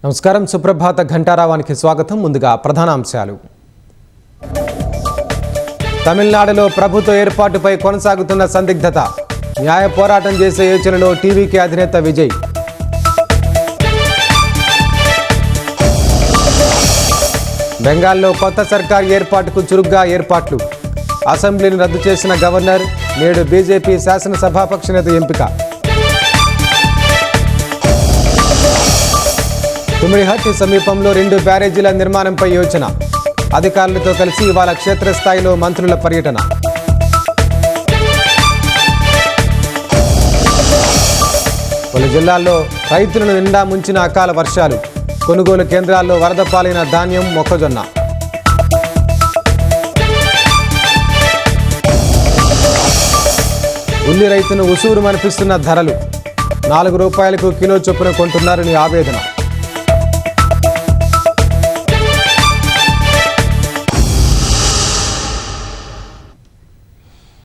నమస్కారం. సుప్రభాత ఘంటారావానికి స్వాగతం. ముందుగా ప్రధానాంశాలు. తమిళనాడులో ప్రభుత్వ ఏర్పాటుపై కొనసాగుతున్న సందిగ్ధత. న్యాయ పోరాటం చేసే యోచనలో టీవీకే అధినేత విజయ్. బెంగాల్లో కొత్త సర్కార్ ఏర్పాటుకు చురుగ్గా ఏర్పాట్లు. అసెంబ్లీని రద్దు చేసిన గవర్నర్. నేడు బీజేపీ శాసనసభాపక్ష నేత ఎంపిక. తుమ్మిడిహట్టి సమీపంలో 2 బ్యారేజీల నిర్మాణంపై యోచన. అధికారులతో కలిసి ఇవాళ క్షేత్రస్థాయిలో మంత్రుల పర్యటన. పలు జిల్లాల్లో రైతులను నిండా ముంచిన అకాల వర్షాలు. కొనుగోలు కేంద్రాల్లో వరద పాలైన ధాన్యం, మొక్కజొన్న. ఉల్లి రైతును ఉసూరు మనిపిస్తున్న ధరలు. 4 రూపాయలకు కిలో చొప్పున కొంటున్నారని ఆవేదన.